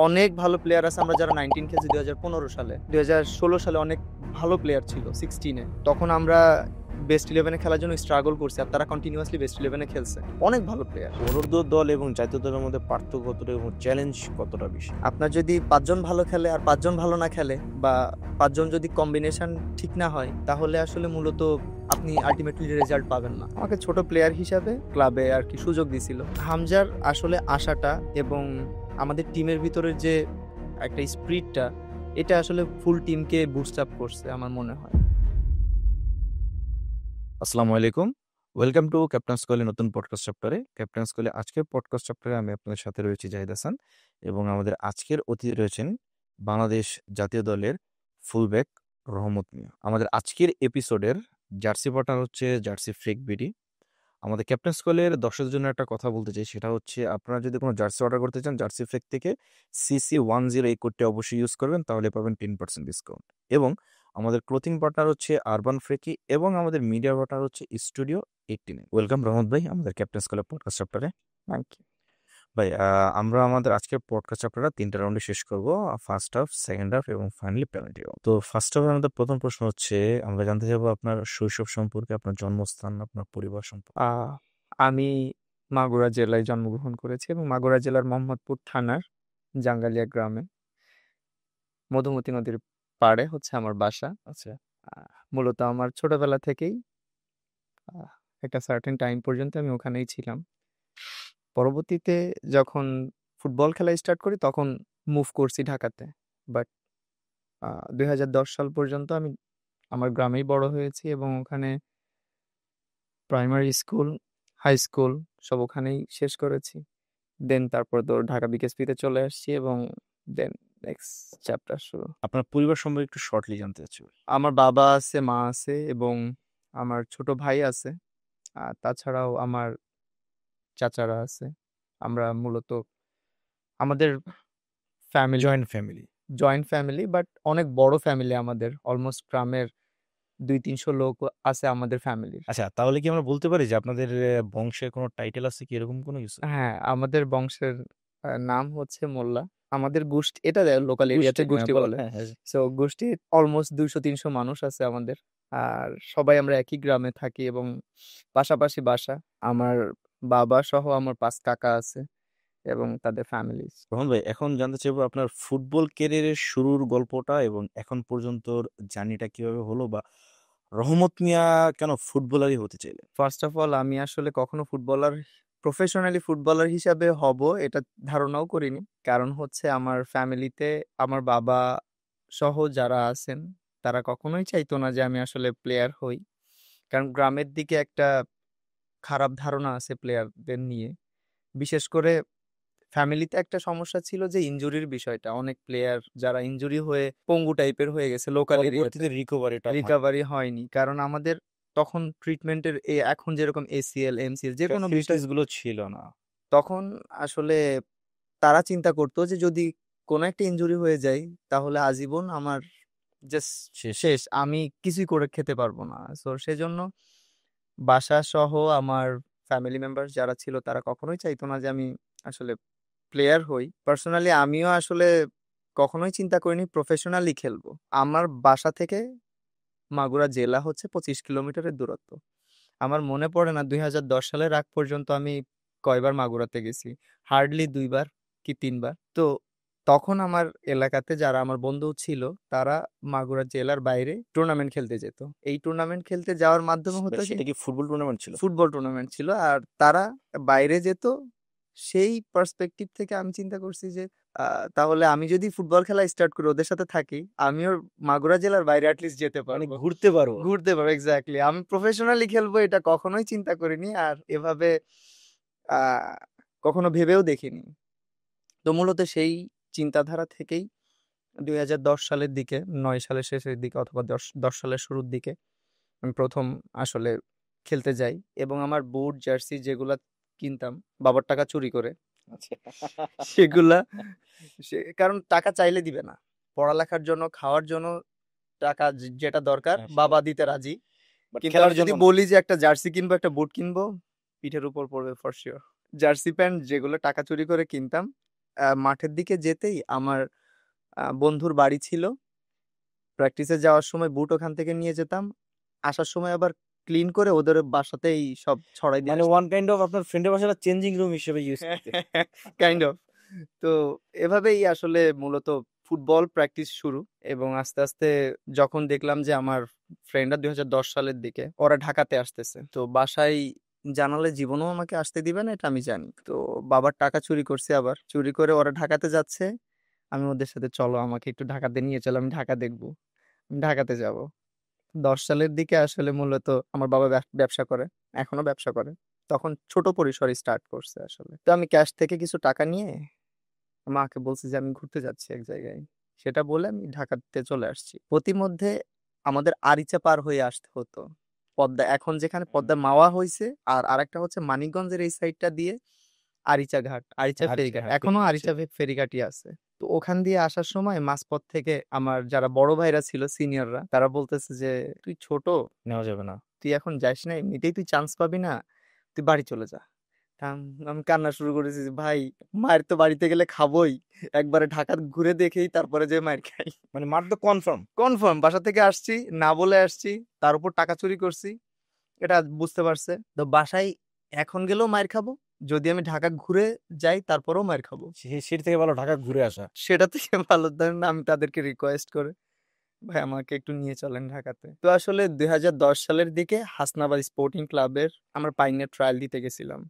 অনেক ভালো প্লেয়ার আছে আমরা যারা 19 খেলছি 2015 সালে, 2016 সালে অনেক ভালো প্লেয়ার ছিল 16-এ। তখন আমরা বেস্ট 11-এ খেলার জন্য স্ট্রাগল করছি, আর তারা কন্টিনিউয়াসলি বেস্ট 11-এ খেলছে। অনেক ভালো প্লেয়ার। অনূর্ধ্ব দল এবং জাতীয় দলের মধ্যে পার্থক্য কতটা এবং চ্যালেঞ্জ কতটা বেশি? আপনার যদি 5 জন ভালো খেলে আর 5 জন ভালো না খেলে, বা 5 জন যদি কম্বিনেশন ঠিক না হয়, তাহলে আসলে মূলত আপনি আলটিমেটলি রেজাল্ট পাবেন না। আমাকে ছোট প্লেয়ার হিসাবে ক্লাবে আর কি সুযোগ দিছিল। হামজার আসলে আশাটা এবং আমাদের টিমের ভিতরে যে একটা স্পিরিটটা, এটা আসলে ফুল টিমকে বুস্ট আপ করছে আমার মনে হয়। আসসালামু আলাইকুম। ওয়েলকাম টু ক্যাপ্টেন্স কোহলি নতুন পডকাস্ট চ্যাপ্টারে। ক্যাপ্টেন্স কোহলি আজকের পডকাস্ট চ্যাপ্টারে আমি আপনাদের সাথে রয়েছি জাহিদ হাসান, এবং আমাদের আজকের অতিথি রয়েছেন বাংলাদেশ জাতীয় দলের ফুলব্যাক রহমত মিয়া। আমাদের আজকের এপিসোডের জার্সি পার্টনার হচ্ছে জার্সি ফ্রেক বিডি। আমাদের ক্যাপ্টেন্স কোহলির দর্শকদের জন্য একটা কথা বলতে চাই, সেটা হচ্ছে আপনারা যদি কোনো জার্সি অর্ডার করতে চান জার্সি ফ্রেক থেকে CC10 এই কোডটি অবশ্যই ইউজ করবেন, তাহলে পাবেন 10% ডিসকাউন্ট। এবং আমাদের ক্লোথিং পার্টনার হচ্ছে আরবান ফ্রেকি, এবং আমাদের মিডিয়া পার্টনার হচ্ছে স্টুডিও 18। ওয়েলকাম রহমত ভাই আমাদের ক্যাপ্টেন্স কোহলি পডকাস্ট চ্যাপ্টারে। Thank you. ভাই, আমরা আমাদের আজকের পডকাস্ট চ্যাপ্টারটা 3টা রাউন্ডে শেষ করব: ফার্স্ট হাফ, সেকেন্ড হাফ এবং ফাইনালি পেনাল্টি। তো ফার্স্ট হাফে আমাদের প্রথম প্রশ্ন হচ্ছে, আমরা জানতে চাইবো আপনার শৈশব সম্পর্কে, আপনার জন্মস্থান, আপনার পরিবার সম্পর্কে। আমি মাগুরা জেলায় জন্মগ্রহণ করেছি এবং মাগুরা জেলার মোহাম্মদপুর থানার জাঙ্গালিয়া গ্রামে, মধুমতি নদীর পাড়ে হচ্ছে আমার বাসা। আচ্ছা। মূলত আমার ছোটবেলা থেকেই আহ, একটা সার্টেন টাইম পর্যন্ত আমি ওখানেই ছিলাম। পরবর্তীতে যখন ফুটবল খেলা স্টার্ট করি তখন মুভ করছি ঢাকাতে। বাট 2010 সাল পর্যন্ত আমি আমার গ্রামেই বড় হয়েছি এবং ওখানে প্রাইমারি স্কুল, হাই স্কুল সব ওখানেই শেষ করেছি। দেন তারপর তো ঢাকা বিকেএসপিতে চলে আসছি এবং দেন নেক্সট চ্যাপ্টার শুরু। আপনার পরিবার সম্পর্কে একটু শর্টলি জানতে চাচ্ছি ভাই। আমার বাবা আছে, মা আছে এবং আমার ছোট ভাই আছে। আর তাছাড়াও আমার চাচারা আছে। আমরা মূলত আমাদের family joint family. Joint family, but অনেক বড় ফ্যামিলি আমাদের। অলমোস্ট গ্রামের 200-300 লোক আছে আমাদের ফ্যামিলির। আচ্ছা, তাহলে কি আমরা বলতে পারি যে আপনাদের বংশের কোনো টাইটেল আছে কি, এরকম কোনো কিছু? হ্যাঁ, আমাদের বংশের নাম হচ্ছে মোল্লা। আমাদের গোষ্ঠী, এটা লোকাল এরিয়াতে গোষ্ঠী, হ্যাঁ গোষ্ঠী বলেন, বলে। হ্যাঁ হ্যাঁ। সো গোষ্ঠী অলমোস্ট 200-300 মানুষ আছে আমাদের। আর সবাই আমরা একই গ্রামে থাকি এবং পাশাপাশি বাসা। আমার বাবা সহ আমার 5 কাকা আছে এবং তাদের ফ্যামিলি। রোহন ভাই, এখন জানতে চাইবো আপনার ফুটবল ক্যারিয়ারের শুরুর গল্পটা এবং এখন পর্যন্ত জার্নিটা কিভাবে হলো, বা রহমত মিয়া কেন ফুটবলারই হতে চাইলেন? ফার্স্ট অফ অল, আমি আসলে কখনো প্রফেশনালি ফুটবলার হিসাবে হব এটা ধারণাও করিনি। কারণ হচ্ছে আমার ফ্যামিলিতে আমার বাবা সহ যারা আছেন তারা কখনোই চাইতো না যে আমি আসলে প্লেয়ার হই। কারণ গ্রামের দিকে একটা খারাপ ধারণা আছে প্লেয়ারদের নিয়ে। বিশেষ করে ফ্যামিলিতে একটা সমস্যা ছিল যে ইনজুরির বিষয়টা। অনেক প্লেয়ার যারা ইনজুরি হয়ে পঙ্গু টাইপের হয়ে গেছে লোকাল এরিয়াতে, পরবর্তীতে রিকভারিটা হয়। রিকভারি হয়নি। কারণ আমাদের তখন ট্রিটমেন্টের এখন যেরকম ACL MCL যে কোনো বিষয়, ফ্যাসিলিটিস গুলো ছিল না। তখন আসলে তারা চিন্তা করতো যে যদি কোনো একটা ইনজুরি হয়ে যায় তাহলে আজীবন আমার জাস্ট শেষ। শেষ, আমি কিছুই করে খেতে পারবো না। সো সেজন্য বাসা সহ আমার ফ্যামিলি মেম্বার যারা ছিল তারা কখনোই চাইতো না যে আমি আসলে প্লেয়ার হই। পার্সোনালি আমিও আসলে কখনোই চিন্তা করিনি প্রফেশনালি খেলবো। আমার বাসা থেকে মাগুরা জেলা হচ্ছে 25 কিলোমিটারের দূরত্ব। আমার মনে পড়ে না 2010 সালের আগ পর্যন্ত আমি কয়বার মাগুরাতে গেছি। হার্ডলি 2 বার কি 3 বার। তো তখন আমার এলাকাতে যারা আমার বন্ধু ছিল তারা মাগুরা জেলার বাইরে টুর্নামেন্ট খেলতে যেত। এই টুর্নামেন্ট খেলতে যাওয়ার মাধ্যমে হতো কি, সেটা কি ফুটবল টুর্নামেন্ট ছিল? ফুটবল টুর্নামেন্ট ছিল আর তারা বাইরে যেত। সেই পার্সপেক্টিভ থেকে আমি চিন্তা করছি যে তাহলে আমি যদি ফুটবল খেলা স্টার্ট করি ওদের সাথে থাকি, আমিও মাগুরা জেলার বাইরে অ্যাটলিস্ট যেতে মানে পারবো, ঘুরতে পারবো। ঘুরতে পারবো। এক্স্যাক্টলি, আমি প্রফেশনালি খেলবো এটা কখনোই চিন্তা করিনি আর এভাবে আহ কখনো ভেবেও দেখিনি। তো মূলত সেই চিন্তাধারা থেকেই 2010 সালের দিকে, 9 সালের শেষের দিকে অথবা 10 সালের শুরুর দিকে আমি প্রথম আসলে খেলতে যাই এবং আমার বুট জার্সি যেগুলা কিনতাম বাবার টাকা চুরি করে, আচ্ছা। সেগুলা কারণ টাকা চাইলে দিবে না। পড়ালেখার জন্য, খাওয়ার জন্য টাকা যেটা দরকার হ্যাঁ, বাবা দিতে রাজি। বাট কিন্তু খেলার আমি জন্য যদি না। বলি যে একটা জার্সি কিনবো, একটা বুট কিনবো, পিঠের উপর পড়বে ফর শিওর। জার্সি প্যান্ট যেগুলো টাকা চুরি করে কিনতাম মাঠের দিকে যেতেই আমার বন্ধুর বাড়ি ছিল। প্র্যাকটিসে যাওয়ার সময় বুট ওখান থেকে নিয়ে যেতাম, আসার সময় আবার ক্লিন করে ওদের বাসাতেই সব ছড়াই দিয়ে মানে ওয়ান কাইন্ড অফ আপনার ফ্রেন্ডের বাসাটা চেঞ্জিং রুম হিসেবে ইউজ করতে। Kind of. তো এভাবেই আসলে মূলত ফুটবল প্র্যাকটিস শুরু। এবং আস্তে আস্তে যখন দেখলাম যে আমার ফ্রেন্ডরা 2010 সালের দিকে ওরা ঢাকাতে আসতেছে, তো বাসায় জানালে জীবনেও আমাকে আসতে দিবে না, এটা আমি জানি। তো বাবার টাকা চুরি করছে, আবার চুরি করে ওরা ঢাকাতে যাচ্ছে, আমি ওদের সাথে চলো আমাকে একটু ঢাকাতে নিয়ে চলো, আমি ঢাকা দেখবো, আমি ঢাকাতে যাব। 10 সালের দিকে আসলে মূলত আমার বাবা ব্যবসা করে, এখনো ব্যবসা করে। তখন ছোট পরিসরে স্টার্ট করছে আসলে। তো আমি ক্যাশ থেকে কিছু টাকা নিয়ে মাকে বলছি যে আমি ঘুরতে যাচ্ছি এক জায়গায়, সেটা বলে আমি ঢাকাতে চলে আসছি। প্রতিমধ্যে আমাদের আরিচা পার হয়ে আসতে হতো পদ্মা, এখন যেখানে পদ্মা মাওয়া হয়েছে, আর আরেকটা হচ্ছে মানিকগঞ্জের এই সাইডটা দিয়ে আরিচা ঘাট, আরিচা আচ্ছা, ফেরিঘাট, হ্যাঁ, এখনো আরিচা ফেরিঘাটই আছে। তো ওখান দিয়ে আসার সময় মাঝপথ থেকে আমার যারা বড় ভাইরা ছিল, সিনিয়ররা, তারা বলতেছে যে তুই ছোট, নেওয়া যাবে না। তুই এখন যাস না, এমনিতেই তুই চান্স পাবি না, তুই বাড়ি চলে যা। আমি কান্না শুরু করেছি যে, ভাই মায়ের তো বাড়িতে গেলে খাবোই, একবারে ঢাকা ঘুরে দেখেই তারপরে যে মায়ের খাই। মানে মার তো কনফার্ম। কনফার্ম বাসা থেকে আসছি, না বলে আসছি, তার উপর টাকা চুরি করছি, এটা বুঝতে পারছে। তো বাসায় এখন গেলেও মায়ের খাবো, যদি আমি ঢাকা ঘুরে যাই তারপরেও মায়ের খাবো। সেটি থেকে ভালো ঢাকা ঘুরে আসা। সেটা থেকে ভালো ধরেন আমি তাদেরকে রিকোয়েস্ট করে, ভাই আমাকে একটু নিয়ে চলেন ঢাকাতে। তো আসলে 2010 সালের দিকে হাসনাবাদ স্পোর্টিং ক্লাবের আমার পাইনের ট্রায়াল দিতে গেছিলাম,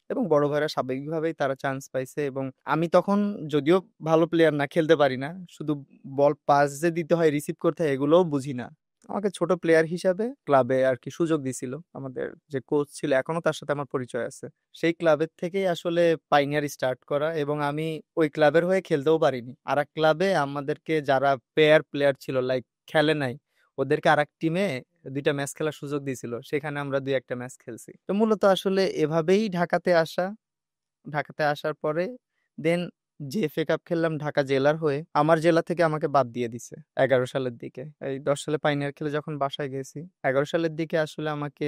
এবং বড় ভাইরা স্বাভাবিকভাবেই তারা চান্স পাইছে। এবং আমি তখন যদিও ভালো প্লেয়ার না, খেলতে পারি না, শুধু বল পাস যে দিতে হয়, রিসিভ করতে হয়, এগুলোও বুঝি না। আমাকে ছোট প্লেয়ার হিসাবে ক্লাবে আর কি সুযোগ দিছিল, আমাদের যে কোচ ছিল এখনো তার সাথে আমার পরিচয় আছে। সেই ক্লাবের থেকেই আসলে পাইনিয়ার স্টার্ট করা। এবং আমি ওই ক্লাবের হয়ে খেলতেও পারিনি, আর এক ক্লাবে আমাদেরকে যারা প্লেয়ার ছিল, লাইক খেলে নাই, ওদেরকে আর এক টিমে 2টা ম্যাচ খেলার সুযোগ দিয়েছিল, সেখানে আমরা 2-1টা ম্যাচ খেলছি। তো মূলত আসলে এভাবেই ঢাকাতে আসা। ঢাকাতে আসার পরে দেন জেএফএ কাপ খেললাম ঢাকা জেলার হয়ে, আমার জেলা থেকে আমাকে বাদ দিয়ে দিছে 11 সালের দিকে। এই 10 সালে পাইনিয়ার খেলে যখন বাসায় গেছি, 11 সালের দিকে আসলে আমাকে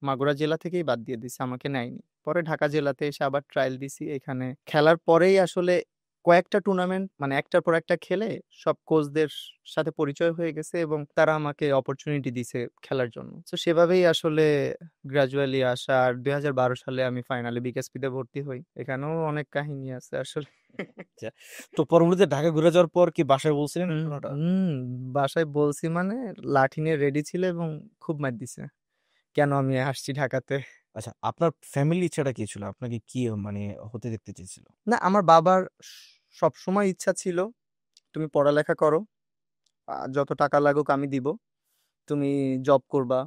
মাগুরা জেলা থেকেই বাদ দিয়ে দিছে, আমাকে নেয়নি। পরে ঢাকা জেলাতে এসে আবার ট্রায়াল দিছি, এখানে খেলার পরেই আসলে কয়েকটা টুর্নামেন্ট মানে একটার পর একটা খেলে সব কোচদের সাথে পরিচয় হয়ে গেছে, এবং তারা আমাকে অপরচুনিটি দিছে খেলার জন্য। তো সেভাবেই আসলে গ্রাজুয়ালি আসা। আর 2012 সালে আমি ফাইনালি বিকেএসপিতে ভর্তি হই, এখানেও অনেক কাহিনী আছে আসলে। আচ্ছা, তো পরবর্তীতে ঢাকা ঘুরে যাওয়ার পর কি বাসায় বলছিলেন হুম ঘটনাটা? হুম, বাসায় বলছি মানে লাঠি নিয়ে রেডি ছিল, এবং খুব মার দিছে কেন আমি আসছি ঢাকাতে। আচ্ছা, আপনার ফ্যামিলি ইচ্ছাটা কি ছিল? আপনাকে কি মানে হতে দেখতে চেয়েছিল? না, আমার বাবার সব সময় ইচ্ছা ছিল, তুমি পড়ালেখা করো, যত টাকা লাগুক আমি দিব, তুমি জব করবা,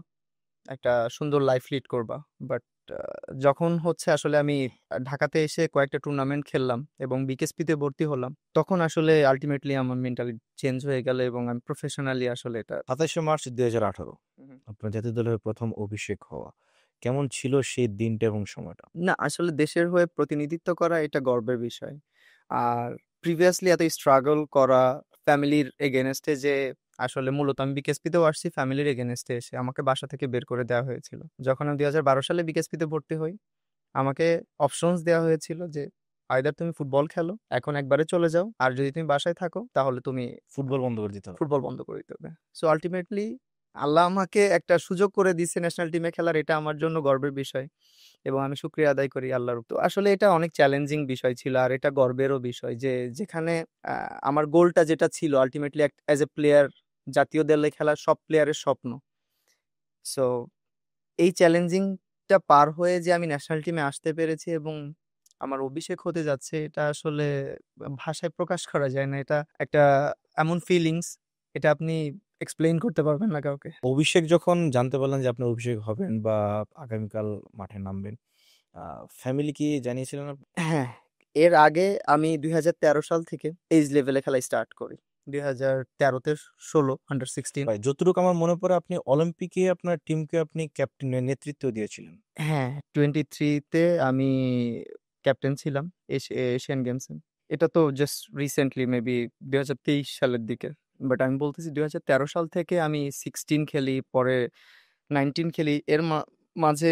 একটা সুন্দর লাইফ লিড করবা। বাট যখন হচ্ছে আসলে আমি ঢাকাতে এসে কয়েকটা টুর্নামেন্ট খেললাম এবং বিকেএসপিতে ভর্তি হলাম, তখন আসলে আলটিমেটলি আমার মেন্টালিটি চেঞ্জ হয়ে গেল, এবং আমি প্রফেশনালি আসলে এটা। 27শে মার্চ 2018 হুম। আপনার জাতীয় দলের প্রথম অভিষেক হওয়া। কেমন ছিল সেই দিনটা এবং সময়টা? না, আসলে দেশের হয়ে প্রতিনিধিত্ব করা এটা গর্বের বিষয়। আর প্রিভিয়াসলি এত স্ট্রাগল করা ফ্যামিলির এগেনস্টে, যে আসলে মূলত আমি বিকেএসপিতেও আসছি ফ্যামিলির এগেনস্টে এসে, আমাকে বাসা থেকে বের করে দেওয়া হয়েছিল যখন আমি 2012 সালে বিকেএসপিতে ভর্তি হই। আমাকে অপশনস দেওয়া হয়েছিল যে আইদার তুমি ফুটবল খেলো, এখন একবারে চলে যাও, আর যদি তুমি বাসায় থাকো তাহলে তুমি ফুটবল বন্ধ করে দিতে হবে। ফুটবল বন্ধ করে দিতে হবে। সো আলটিমেটলি আল্লাহ আমাকে একটা সুযোগ করে দিচ্ছে ন্যাশনাল টিমে খেলার, এটা আমার জন্য গর্বের বিষয়, এবং আমি শুকরিয়া আদায় করি আল্লাহর। তো আসলে এটা অনেক চ্যালেঞ্জিং বিষয় ছিল, আর এটা গর্বেরও বিষয় যে যেখানে আমার গোলটা যেটা ছিল আলটিমেটলি অ্যাজ এ প্লেয়ার, জাতীয় দলে খেলা সব প্লেয়ারের স্বপ্ন। সো এই চ্যালেঞ্জিংটা পার হয়ে যে আমি ন্যাশনাল টিমে আসতে পেরেছি এবং আমার অভিষেক হতে যাচ্ছে, এটা আসলে ভাষায় প্রকাশ করা যায় না। এটা একটা এমন ফিলিংস, এটা আপনি এক্সপ্লেইন করতে পারবেন না কাউকে। অভিষেক যখন জানতে পারলেন যে আপনি অভিষেক হবেন বা আগামীকাল মাঠে নামবেন, ফ্যামিলি কি জানিয়েছিলেন আপনি? হ্যাঁ, এর আগে আমি 2013 সাল থেকে এইজ লেভেলে খেলা স্টার্ট করি, 2013-তে 16 আন্ডার 16। ভাই, যতটুকু আমার মনে পড়ে আপনি অলিম্পিকে আপনার টিমকে আপনি ক্যাপ্টেন নেতৃত্ব দিয়েছিলেন। হ্যাঁ, 23-তে আমি ক্যাপ্টেন ছিলাম এশিয়ান গেমসে। এটা তো জাস্ট রিসেন্টলি মেবি 2023 সালের দিকে। বাট আমি বলতেছি 2013 সাল থেকে আমি 16 খেলি, পরে 19 খেলি। এর মাঝে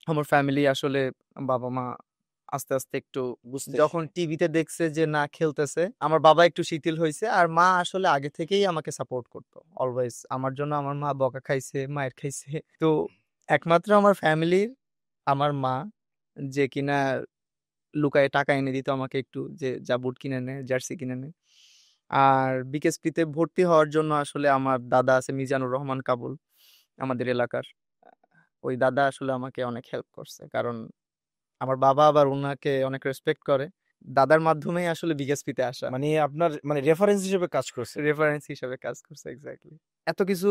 আমার ফ্যামিলি আসলে বাবা মা আস্তে আস্তে একটু বুঝতে যখন টিভিতে দেখছে যে না খেলতেছে, আমার বাবা একটু শিথিল হয়েছে। আর মা আসলে আগে থেকেই আমাকে সাপোর্ট করতো অলওয়েজ। আমার জন্য আমার মা বকা খাইছে, মায়ের খাইছে। তো একমাত্র আমার ফ্যামিলির আমার মা, যে কিনা লুকায়ে টাকা এনে দিত আমাকে একটু, যে যা বুট কিনে নে, জার্সি কিনে নে। আর বিকেএসপিতে ভর্তি হওয়ার জন্য আসলে আমার দাদা আছে, মিজানুর রহমান কাবুল, আমাদের এলাকার। ওই দাদা আসলে আমাকে অনেক হেল্প করছে, কারণ আমার বাবা আবার ওনাকে অনেক রেসপেক্ট করে। দাদার মাধ্যমেই আসলে বিকেএসপিতে আসা, মানে আপনার মানে রেফারেন্স হিসেবে কাজ করছে। রেফারেন্স হিসেবে কাজ করছে। এক্স্যাক্টলি। এত কিছু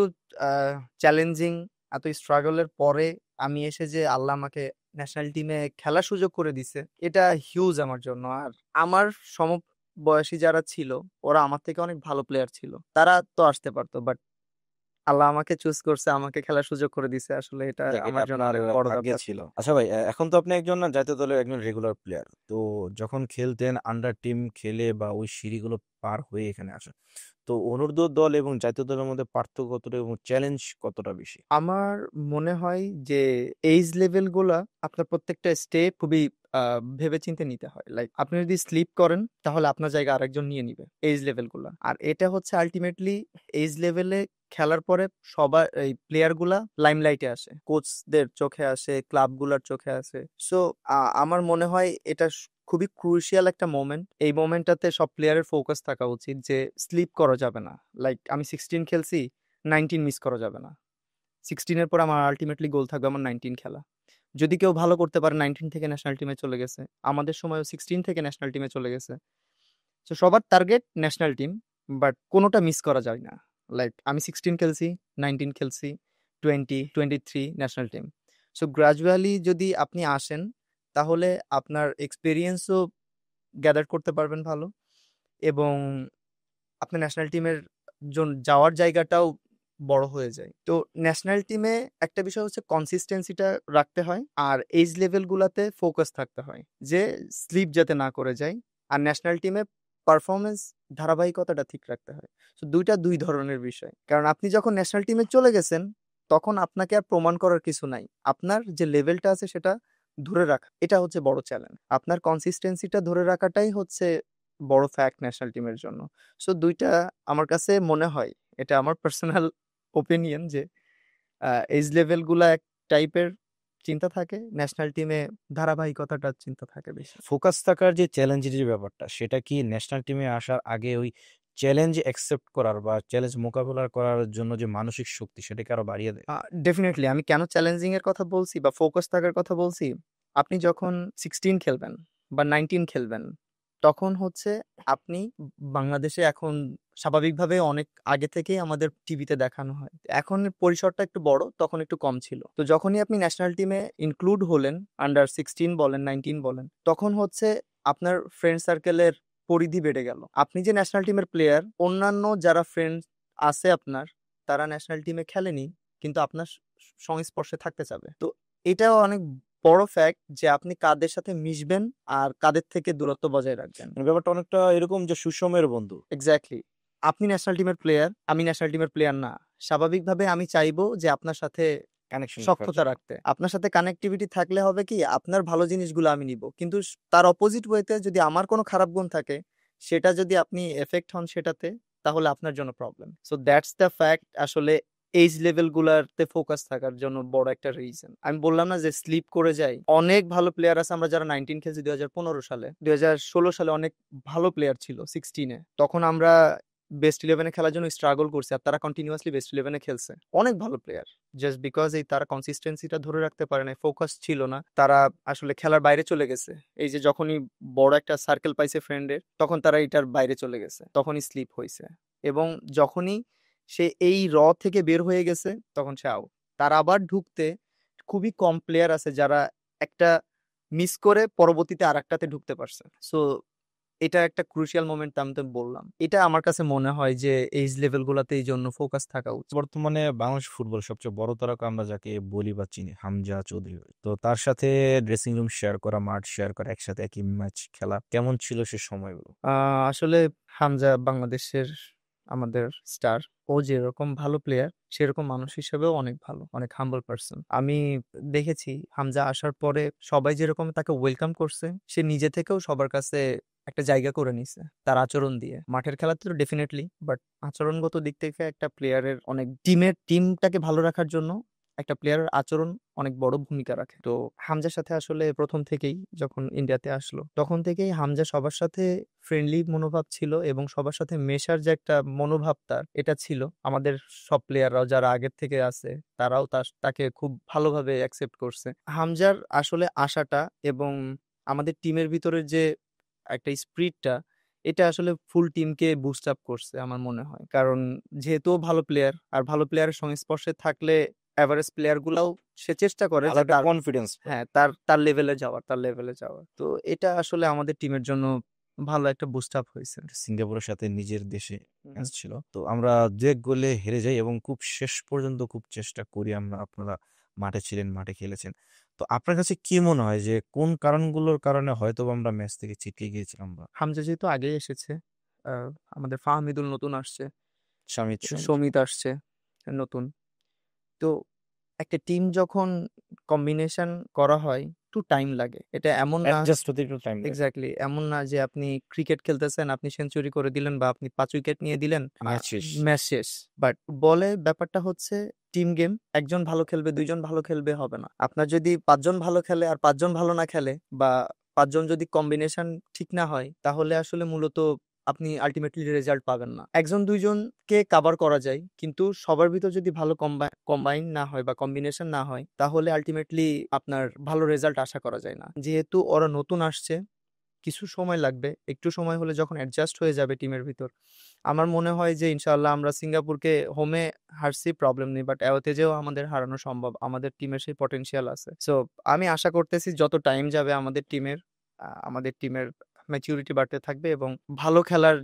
চ্যালেঞ্জিং, এত স্ট্রাগলের পরে আমি এসে যে আল্লাহ আমাকে ন্যাশনাল টিমে খেলার সুযোগ করে দিছে, এটা হিউজ আমার জন্য। আর আমার সমবয়সী যারা ছিল, ওরা আমার থেকে অনেক ভালো প্লেয়ার ছিল, তারা তো আসতে পারতো, বাট আল্লাহ আমাকে চুজ করছে, আমাকে খেলার সুযোগ করে দিছে। আসলে এটা যাক, এটা আমার জন্য আপনার অনেক বড় ভাগ্যে ব্যাপার। ছিল। আচ্ছা ভাই, এখন তো আপনি একজন জাতীয় দলের একজন রেগুলার প্লেয়ার। তো যখন খেলতেন আন্ডার টিম খেলে বা ওই সিঁড়িগুলো পার হয়ে এখানে আসা, তো অনূর্ধ্ব দল এবং জাতীয় দলের মধ্যে পার্থক্য কতটা এবং চ্যালেঞ্জ কতটা বেশি? আমার মনে হয় যে এইজ লেভেল গুলা, আপনার প্রত্যেকটা স্টেপ খুবই ভেবেচিন্তে নিতে হয়। লাইক আপনি যদি স্লিপ করেন, তাহলে আপনার জায়গা আরেকজন নিয়ে নিবে, এইজ লেভেল গুলা। আর এটা হচ্ছে আলটিমেটলি এইজ লেভেলে খেলার পরে সবার, এই প্লেয়ার গুলা লাইমলাইটে আসে, কোচদের চোখে আসে, ক্লাব গুলার চোখে আসে। সো আমার মনে হয় এটা খুবই ক্রুশিয়াল একটা মোমেন্ট। এই মোমেন্টটাতে সব প্লেয়ারের ফোকাস থাকা উচিত যে স্লিপ করা যাবে না। লাইক আমি 16 খেলছি, 19 মিস করা যাবে না। 16-এর পর আমার আলটিমেটলি গোল থাকবে আমার 19 খেলা। যদি কেউ ভালো করতে পারে, 19 থেকে ন্যাশনাল টিমে চলে গেছে। আমাদের সময়ও 16 থেকে ন্যাশনাল টিমে চলে গেছে। তো সবার টার্গেট ন্যাশনাল টিম, বাট কোনোটা মিস করা যায় না। লাইক আমি 16 খেলছি, 19 খেলছি, 20, 23 ন্যাশনাল টিম। সো গ্রাজুয়ালি যদি আপনি আসেন, তাহলে আপনার এক্সপিরিয়েন্সও গ্যাদার করতে পারবেন ভালো, এবং আপনার ন্যাশনাল টিমের যাওয়ার জায়গাটাও বড় হয়ে যায়। তো ন্যাশনাল টিমে একটা বিষয় হচ্ছে কনসিস্টেন্সিটা রাখতে হয়, আর এইজ লেভেল গুলাতে ফোকাস থাকতে হয়, যে স্লিপ যাতে না করে যায়। আর ন্যাশনাল টিমে পারফরমেন্স ধারাবাহিকতাটা ঠিক রাখতে হয়। তো দুইটা দুই ধরনের বিষয়। কারণ আপনি যখন ন্যাশনাল টিমে চলে গেছেন, তখন আপনাকে আর প্রমাণ করার কিছু নাই। আপনার যে লেভেলটা আছে সেটা ধরে রাখা, এটা হচ্ছে বড় চ্যালেঞ্জ। আপনার কনসিস্টেন্সিটা ধরে রাখাটাই হচ্ছে বড় ফ্যাক্ট ন্যাশনাল টিমের জন্য। সো দুইটা আমার কাছে মনে হয়, এটা আমার পার্সোনাল ওপিনিয়ন, যে এজ লেভেল গুলা এক টাইপের চিন্তা থাকে, ন্যাশনাল টিমে ধারাবাহিকতাটার চিন্তা থাকে বেশি। ফোকাস থাকার যে চ্যালেঞ্জের যে ব্যাপারটা, সেটা কি ন্যাশনাল টিমে আসার আগে ওই চ্যালেঞ্জ অ্যাকসেপ্ট করার বা চ্যালেঞ্জ মোকাবেলা করার জন্য যে মানসিক শক্তি, সেটাকে আরো বাড়িয়ে দেয়? ডেফিনেটলি। আমি কেন চ্যালেঞ্জিং এর কথা বলছি বা ফোকাস থাকার কথা বলছি, আপনি যখন 16 খেলবেন বা 19 খেলবেন, তখন হচ্ছে আপনি বাংলাদেশে এখন স্বাভাবিকভাবে অনেক আগে থেকেই আমাদের টিভিতে দেখানো হয়। এখন পরিসরটা একটু বড়, তখন একটু কম ছিল। তো যখনই আপনি ন্যাশনাল টিমে ইনক্লুড হলেন, আন্ডার 16 বলেন, 19 বলেন, তখন হচ্ছে আপনার ফ্রেন্ড সার্কেলের পরিধি বেড়ে গেল। আপনি যে ন্যাশনাল টিমের প্লেয়ার, অন্যান্য যারা ফ্রেন্ড আছে আপনার, তারা ন্যাশনাল টিমে খেলেনি, কিন্তু আপনার সংস্পর্শে থাকতে চাবে। তো এটাও অনেক বড় ফ্যাক্ট, যে আপনি কাদের সাথে মিশবেন আর কাদের থেকে দূরত্ব বজায় রাখবেন। মানে ব্যাপারটা অনেকটা এরকম যে সুষমের বন্ধু। এক্স্যাক্টলি। আপনি ন্যাশনাল টিমের প্লেয়ার, আমি ন্যাশনাল টিমের প্লেয়ার না। স্বাভাবিকভাবে আমি চাইবো যে আপনার সাথে কানেকশন রাখার সখ্যতা জন্য। রাখতে। আপনার সাথে কানেক্টিভিটি থাকলে হবে কি, আপনার ভালো জিনিসগুলো আমি নিব, কিন্তু তার অপোজিট ওয়েতে যদি আমার কোনো খারাপ গুণ থাকে, সেটা যদি আপনি এফেক্ট হন সেটাতে, তাহলে আপনার জন্য problem. So that's the fact. আসলে এইজ লেভেল গুলাতে ফোকাস থাকার জন্য বড় একটা রিজন। আমি বললাম না যে স্লিপ করে যাই, অনেক ভালো প্লেয়ার আছে। আমরা যারা 19 খেলছি 2015 সালে, 2016 সালে অনেক ভালো প্লেয়ার ছিল 16-এ। তখন আমরা বেস্ট ইলেভেনে খেলার জন্য স্ট্রাগল করছে, আর তারা কন্টিনিউয়াসলি বেস্ট ইলেভেনে খেলছে। অনেক ভালো প্লেয়ার, জাস্ট বিকজ এই তারা কনসিস্টেন্সিটা ধরে রাখতে পারে না, ফোকাস ছিল না, তারা আসলে খেলার বাইরে চলে গেছে। এই যে যখনই বড় একটা সার্কেল পাইছে ফ্রেন্ডের, তখন তারা এটার বাইরে চলে গেছে, তখনই স্লিপ হয়েছে। এবং যখনই সে এই থেকে বের হয়ে গেছে, তখন সে আউট। তার আবার ঢুকতে খুবই কম প্লেয়ার আছে যারা একটা মিস করে পরবর্তীতে আর একটাতে ঢুকতে পারছে। সো এটা একটা ক্রুশিয়াল মোমেন্ট, আমি তো বললাম। এটা আমার কাছে মনে হয় যে এইজ লেভেল গুলাতে এই জন্য ফোকাস থাকা উচিত। বর্তমানে বাংলাদেশ ফুটবল সবচেয়ে বড় তারকা আমরা যাকে বলি বা চিনি, হামজা চৌধুরী। তো তার সাথে ড্রেসিং রুম শেয়ার করা, মাঠ শেয়ার করা, একসাথে একই ম্যাচ খেলা, কেমন ছিল সে সময়গুলো? আসলে হামজা বাংলাদেশের আমাদের স্টার, ও যেরকম ভালো প্লেয়ার সেরকম মানুষ হিসেবেও অনেক ভালো, অনেক হাম্বল পার্সন। আমি দেখেছি হামজা আসার পরে সবাই যেরকম তাকে ওয়েলকাম করছে, সে নিজে থেকেও সবার কাছে একটা জায়গা করে নিছে তার আচরণ দিয়ে। মাঠের খেলাতে তো ডেফিনেটলি, বাট আচরণগত দিক থেকে একটা প্লেয়ারের অনেক টিমটাকে ভালো রাখার জন্য একটা প্লেয়ারের আচরণ অনেক বড় ভূমিকা রাখে। তো হামজার সাথে আসলে প্রথম থেকেই যখন ইন্ডিয়াতে আসলো তখন থেকেই হামজা সবার সাথে ফ্রেন্ডলি মনোভাব ছিল, এবং সবার সাথে মেশার যে একটা মনোভাব তার এটা ছিল। আমাদের সব প্লেয়াররাও যারা আগের থেকে আছে তারাও তাকে খুব ভালোভাবে অ্যাকসেপ্ট করছে। হামজার আসলে আশাটা এবং আমাদের টিমের ভিতরে যে একটা স্পিরিটটা, এটা আসলে ফুল টিমকে বুস্ট আপ করছে আমার মনে হয়। কারণ যেহেতু ও ভালো প্লেয়ার, আর ভালো প্লেয়ারের সংস্পর্শে থাকলে এভারেজ প্লেয়ার গুলাও সে চেষ্টা করে ভালো যে একটা তার, কনফিডেন্স পায়। হ্যাঁ, তার লেভেলে যাওয়ার। তো এটা আসলে আমাদের টিমের জন্য ভালো একটা বুস্ট আপ হয়েছে। সিঙ্গাপুরের সাথে নিজের দেশে হুম। ম্যাচ ছিল, তো আমরা 2-1 গোলে হেরে যাই এবং খুব শেষ পর্যন্ত খুব চেষ্টা করি আমরা। আপনারা মাঠে ছিলেন, মাঠে খেলেছেন। তো আপনার কাছে কি মনে হয় যে কোন কারণগুলোর কারণে হয়তো বা আমরা ম্যাচ থেকে ছিটকে গিয়েছিলাম? আমরা হামজা যেহেতু আগেই এসেছে, আমাদের ফাহমিদুল নতুন আসছে, সামিত সমিত আসছে নতুন। তো একটা টিম যখন কম্বিনেশন করা হয় একটু টাইম লাগে, এটা এমন না। অ্যাডজাস্ট হতে একটু টাইম লাগে। এক্স্যাক্টলি এমন না যে আপনি ক্রিকেট খেলতেছেন, আপনি সেঞ্চুরি করে দিলেন বা আপনি 5 উইকেট নিয়ে দিলেন, ম্যাচ শেষ। ম্যাচ শেষ। বাট বলে ব্যাপারটা হচ্ছে টিম গেম। একজন ভালো খেলবে, দুইজন ভালো খেলবে হবে না। আপনার যদি 5 জন ভালো খেলে আর 5 জন ভালো না খেলে, বা 5 জন যদি কম্বিনেশন ঠিক না হয়, তাহলে আসলে মূলত আপনি আলটিমেটলি রেজাল্ট পাবেন না। একজন দুইজনকে কাভার করা যায়, কিন্তু সবার ভিতর যদি ভালো কম্বাইন না হয় বা কম্বিনেশন না হয়, তাহলে আলটিমেটলি আপনার ভালো রেজাল্ট আশা করা যায় না। যেহেতু ওরা নতুন আসছে, কিছু সময় লাগবে। একটু সময় হলে যখন অ্যাডজাস্ট হয়ে যাবে টিমের ভিতর, আমার মনে হয় যে ইনশাআল্লাহ আমরা সিঙ্গাপুরকে হোমে হারছি, প্রবলেম নেই, বাট অ্যাওয়েতে যেও আমাদের হারানো সম্ভব। আমাদের টিমের সেই পটেনশিয়াল আছে। সো আমি আশা করতেছি যত টাইম যাবে আমাদের টিমের ম্যাচুরিটি বাড়তে থাকবে, এবং ভালো খেলার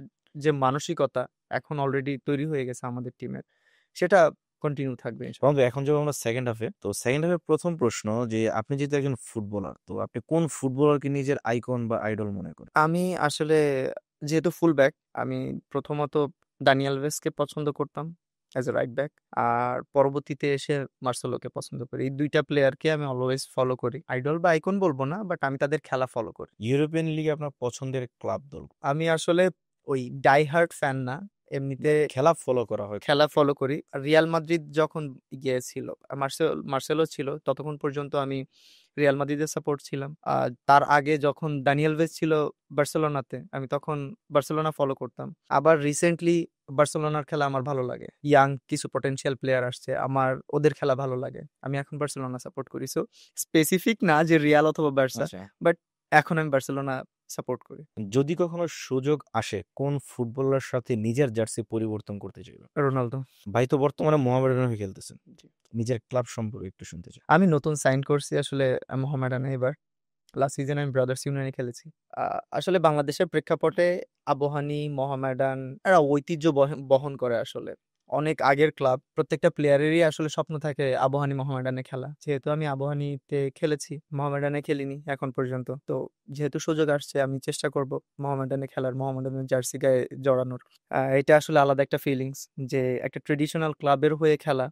যে মানসিকতা এখন অলরেডি তৈরি হয়ে গেছে আমাদের টিমের, সেটা কন্টিনিউ থাকবে ইনশাআল্লাহ। বন্ধু, এখন যাবো আমরা সেকেন্ড হাফে। তো সেকেন্ড হাফের প্রথম প্রশ্ন যে আপনি যেহেতু একজন ফুটবলার, তো আপনি কোন ফুটবলারকে নিজের আইকন বা আইডল মনে করেন? আমি আসলে যেহেতু ফুল ব্যাক, আমি প্রথমত দানিয়েল ভেসকে পছন্দ করতাম অ্যাজ এ রাইট ব্যাক, আর পরবর্তীতে এসে মার্সেলোকে পছন্দ করি। এই দুইটা প্লেয়ারকে আমি অলওয়েজ ফলো করি। আইডল বা আইকন বলবো না, বাট আমি তাদের খেলা ফলো করি। ইউরোপিয়ান লিগে আপনার পছন্দের ক্লাব দল? আমি আসলে ওই ডাই হার্ট ফ্যান না, এমনিতে খেলা ফলো করা হয়? খেলা ফলো করি। আর রিয়াল মাদ্রিদ যখন গিয়েছিল, মার্সেলো ছিল, ততক্ষণ পর্যন্ত আমি রিয়াল মাদ্রিদের সাপোর্ট ছিলাম। আর তার আগে যখন দানিয়েল ভেস ছিল বার্সেলোনাতে, আমি তখন বার্সেলোনা ফলো করতাম। আবার রিসেন্টলি বার্সেলোনার খেলা আমার ভালো লাগে। ইয়াং কিছু পটেনশিয়াল প্লেয়ার আসছে, আমার ওদের খেলা ভালো লাগে। আমি এখন বার্সেলোনা সাপোর্ট করি। সো স্পেসিফিক না যে রিয়াল অথবা বার্সা, আচ্ছা, বাট এখন আমি বার্সেলোনা সাপোর্ট করি। যদি কখনো সুযোগ আসে কোন ফুটবলার সাথে নিজের জার্সি পরিবর্তন করতে চাইবেন? রোনালদো। ভাই তো বর্তমানে মোহামেডানের হয়ে খেলতেছেন, জি। নিজের ক্লাব সম্পর্কে একটু শুনতে চাই। আমি নতুন সাইন করছি আসলে মোহামেডানে এবার। লাস্ট সিজনে আমি ব্রাদার্স ইউনাইনে খেলেছি। আসলে বাংলাদেশের প্রেক্ষাপটে আবাহনী, মোহামেডান এরা ঐতিহ্য বহন করে আসলে। অনেক আগের ক্লাব, প্রত্যেকটা প্লেয়ারেরই আসলে স্বপ্ন থাকে আবাহনী মোহামেডানে খেলা। যেহেতু আমি আবাহনীতে খেলেছি, মোহামেডানে খেলিনি এখন পর্যন্ত, তো যেহেতু সুযোগ আসছে আমি চেষ্টা করব মোহামেডানে খেলার, মোহামেডানের জার্সি গায়ে জড়ানোর। এটা আসলে আলাদা একটা ফিলিংস, যে একটা ট্রেডিশনাল ক্লাবের হয়ে খেলা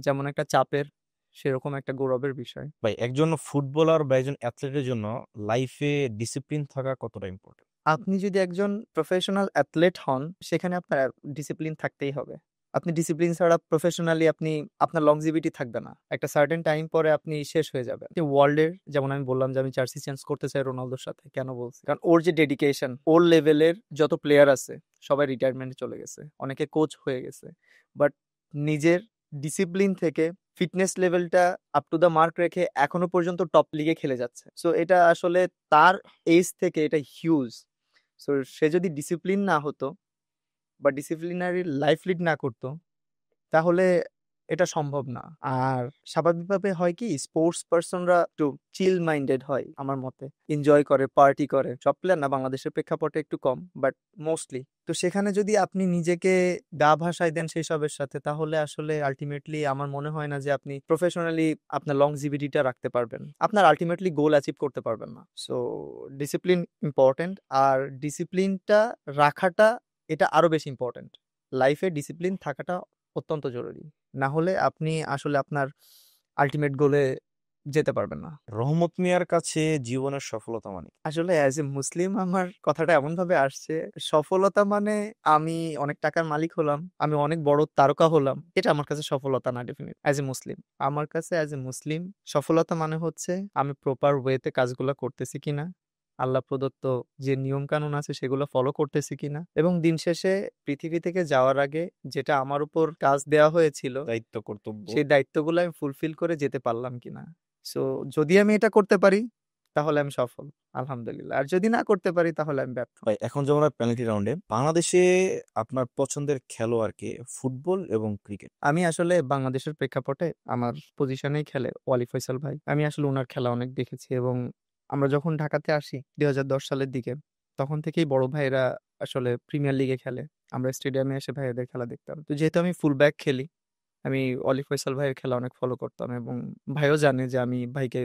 যেমন একটা চাপের, সেরকম একটা গৌরবের বিষয়। ভাই, একজন ফুটবলার বা একজন অ্যাথলেটের জন্য লাইফে ডিসিপ্লিন থাকা কতটা ইম্পর্টেন্ট? আপনি যদি একজন প্রফেশনাল অ্যাথলেট হন, সেখানে আপনার ডিসিপ্লিন থাকতেই হবে। আপনি ডিসিপ্লিন ছাড়া প্রফেশনালি আপনার লংজিভিটি থাকবে না। একটা সার্টেন টাইম পরে আপনি শেষ হয়ে যাবেন। ওয়ার্ল্ডের, যেমন আমি বললাম যে আমি জার্সি চেঞ্জ করতে চাই রোনালদোর সাথে, কেন বলছি? কারণ ওর যে ডেডিকেশন, ওর লেভেলের যত প্লেয়ার আছে সবাই রিটায়ারমেন্টে চলে গেছে, অনেকে কোচ হয়ে গেছে, বাট নিজের ডিসিপ্লিন থেকে ফিটনেস লেভেলটা আপ টু দ্য মার্ক রেখে এখনো পর্যন্ত টপ লিগে খেলে যাচ্ছে। সো এটা আসলে তার এজ থেকে এটা হিউজ। সো সে যদি ডিসিপ্লিন না হতো বা ডিসিপ্লিনারি লাইফ লিড না করতো, তাহলে এটা সম্ভব না। আর স্বাভাবিকভাবে হয় কি, স্পোর্টস পার্সনরা একটু চিল মাইন্ডেড হয় আমার মতে, এনজয় করে, পার্টি করে। সব প্লেয়ার না, বাংলাদেশের প্রেক্ষাপটে একটু কম, বাট মোস্টলি। তো সেখানে যদি আপনি নিজেকে গা ভাসায় দেন সেই সবের সাথে, তাহলে আসলে আলটিমেটলি আমার মনে হয় না যে আপনি প্রফেশনালি আপনার লংজিভিটিটা রাখতে পারবেন, আপনার আলটিমেটলি গোল অ্যাচিভ করতে পারবেন না। সো ডিসিপ্লিন ইম্পর্টেন্ট, আর ডিসিপ্লিনটা রাখাটা এটা আরো বেশি ইম্পর্টেন্ট। লাইফে ডিসিপ্লিন থাকাটা অত্যন্ত জরুরি। না হলে আপনি আসলে আপনার আল্টিমেট গোলে যেতে পারবেন না। রহমত মিয়ার কাছে জীবনের সফলতা মানে কি? আসলে অ্যাজ এ মুসলিম আমার কথাটা এমনভাবে আসছে, সফলতা মানে আমি অনেক টাকার মালিক হলাম, আমি অনেক বড় তারকা হলাম, এটা আমার কাছে সফলতা না। ডেফিনেট অ্যাজ এ মুসলিম, আমার কাছে অ্যাজ এ মুসলিম সফলতা মানে হচ্ছে আমি প্রপার ওয়েতে কাজগুলো করতেছি কিনা, আল্লাহ প্রদত্ত যে নিয়ম কানুন আছে সেগুলো ফলো করতেছি কিনা, এবং দিন শেষে পৃথিবী থেকে যাওয়ার আগে যেটা আমার উপর কাজ দেওয়া হয়েছিল দায়িত্ব কর্তব্য। সেই দায়িত্বগুলো আমি ফুলফিল করে যেতে পারলাম কিনা। সো যদি আমি এটা করতে পারি তাহলে আমি সফল, আলহামদুলিল্লাহ। আর যদি না করতে পারি তাহলে আমি ব্যর্থ। ভাই এখন যেমন পেনাল্টি রাউন্ডে বাংলাদেশে আপনার পছন্দের খেলোয়াড়কে ফুটবল এবং ক্রিকেট। আমি আসলে বাংলাদেশের প্রেক্ষাপটে আমার পজিশনেই খেলে ওয়ালি ফয়সাল ভাই। আমি আসলে ওনার খেলা অনেক দেখেছি, এবং আমরা যখন ঢাকাতে আসি 2010 সালের দিকে, তখন থেকেই বড় ভাইরা আসলে প্রিমিয়ার লিগে খেলে, আমরা স্টেডিয়ামে এসে ভাইয়াদের খেলা দেখতাম। তো যেহেতু আমি ফুল ব্যাক খেলি, আমি অলি ফয়সাল ভাইয়ের খেলা অনেক ফলো করতাম, এবং ভাইও জানে যে আমি ভাইকে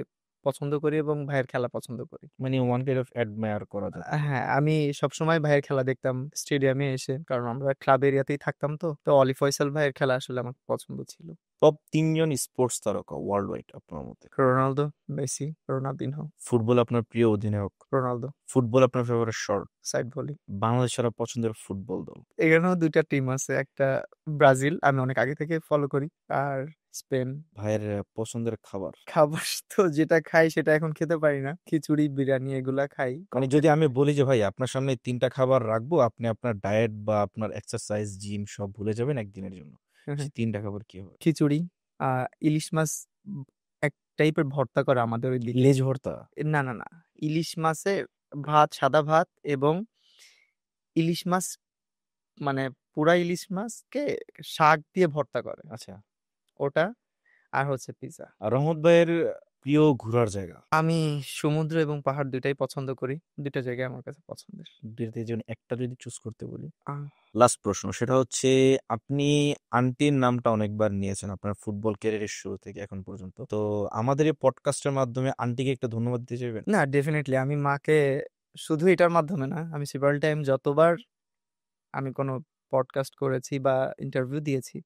পছন্দ করি এবং ভাইয়ের খেলা পছন্দ করি। মানে ওয়ান কাইন্ড অফ অ্যাডমায়ার করা যেতে পারে। হ্যাঁ, আমি সবসময় ভাইয়ের খেলা দেখতাম স্টেডিয়ামে এসে, কারণ আমরা ক্লাব এরিয়াতেই থাকতাম। তো অলি ফয়সাল ভাইয়ের খেলা আসলে আমার পছন্দ ছিল। টপ 3 জন স্পোর্টস তারকা ওয়ার্ল্ড ওয়াইড আপনার মতে? Ronaldo, Messi, Ronaldinho. ফুটবল আপনার প্রিয় অধিনায়ক? রোনালদো। ফুটবল আপনার favourite shot? Side volley. Bangladesh সারা পছন্দের ফুটবল দল? এখানেও দুইটা টিম আছে, একটা ব্রাজিল আমি অনেক আগে থেকে ফলো করি, আর স্পেন। ভাইয়ের পছন্দের খাবার? খাবার তো যেটা খাই সেটা এখন খেতে পারি না, খিচুড়ি বিরিয়ানি এগুলা খাই। মানে যদি আমি বলি যে ভাই আপনার সামনে 3টা খাবার রাখবো, আপনি আপনার ডায়েট বা আপনার এক্সারসাইজ জিম সব ভুলে যাবেন একদিনের জন্য, সেই 3টা খাবার কি হবে? খিচুড়ি, ইলিশ মাছ, এক টাইপের ভর্তা করে আমাদের ওই দিকে। লেজ ভর্তা? না না না, ইলিশ মাছের ভাত, সাদা ভাত, এবং ইলিশ মাছ মানে পুরা ইলিশ মাছকে শাক দিয়ে ভর্তা করে আচ্ছা। ওটা, আর হচ্ছে পিৎজা। আর রহমত ভাইয়ের প্রিয় ঘোরার জায়গা? আমি সমুদ্র এবং পাহাড় দুইটাই পছন্দ করি, দুইটা জায়গায় আমার কাছে পছন্দের। দুইটাতে যেমন একটা যদি চুজ করতে বলি। আহ, লাস্ট প্রশ্ন, সেটা হচ্ছে আপনি আন্টির নামটা অনেকবার নিয়েছেন আপনার ফুটবল ক্যারিয়ারের শুরু থেকে এখন পর্যন্ত, তো আমাদের এই পডকাস্টের মাধ্যমে আন্টিকে একটা ধন্যবাদ দিতে চাইবেন? না, ডেফিনেটলি আমি মাকে শুধু এটার মাধ্যমে না, আমি সেভারাল টাইম যতবার আমি কোনো পডকাস্ট করেছি বা ইন্টারভিউ দিয়েছি,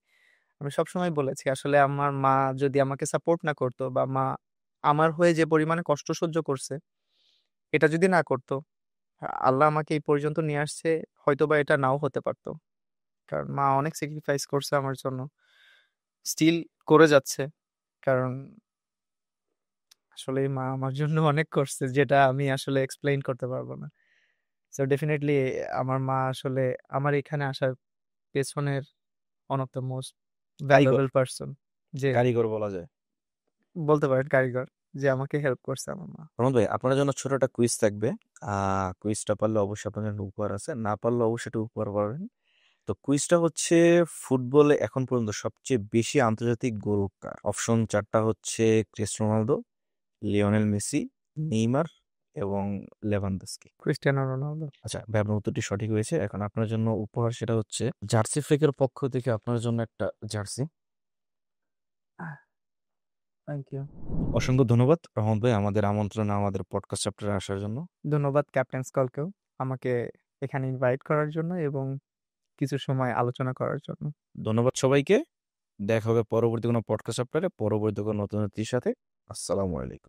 আমি সবসময় বলেছি আসলে আমার মা যদি আমাকে সাপোর্ট না করতো, বা মা আমার হয়ে যে পরিমাণে কষ্ট সহ্য করছে, এটা যদি না করতো, আল্লাহ আমাকে এই পর্যন্ত নিয়ে আসছে, হয়তো বা এটা নাও হতে পারতো। কারণ মা অনেক স্যাক্রিফাইস করছে আমার জন্য, স্টিল করে যাচ্ছে। কারণ আসলে মা আমার জন্য অনেক করছে, যেটা আমি আসলে এক্সপ্লেইন করতে পারবো না। সো ডেফিনেটলি আমার মা আসলে আমার এখানে আসার পেছনের ওয়ান অফ দ্য মোস্ট কারিগর, ভ্যালুয়েবল পার্সন, যে কারিগর বলা যায়। বলতে পারেন কারিগর, যে আমাকে হেল্প করছে আমার মা। রহমত ভাই আপনার জন্য ছোট একটা কুইজ থাকবে। কুইজটা পারলে অবশ্যই আপনার জন্য উপহার আছে, না পারলে অবশ্যই একটা উপহার পাবেন। তো কুইজটা হচ্ছে ফুটবলে এখন পর্যন্ত সবচেয়ে বেশি আন্তর্জাতিক গোল কার? অপশন 4টা হচ্ছে Cristiano Ronaldo, Lionel Messi, Neymar এবং লেভানডস্কি। Cristiano Ronaldo. আচ্ছা ভাই, আপনার উত্তরটি সঠিক হয়েছে। এখন আপনার জন্য উপহার, সেটা হচ্ছে জার্সি ফ্লেকের পক্ষ থেকে আপনার জন্য একটা জার্সি। Thank you. অসংখ্য ধন্যবাদ রহমত ভাই আমাদের আমন্ত্রণে আমাদের পডকাস্ট চ্যাপ্টারে আসার জন্য। ধন্যবাদ ক্যাপ্টেন্স কলকেও আমাকে এখানে ইনভাইট করার জন্য এবং কিছু সময় আলোচনা করার জন্য। ধন্যবাদ সবাইকে। দেখা হবে পরবর্তী কোনো পডকাস্ট চ্যাপ্টারে, পরবর্তী কোনো নতুন অতিথির সাথে। আসসালামু আলাইকুম।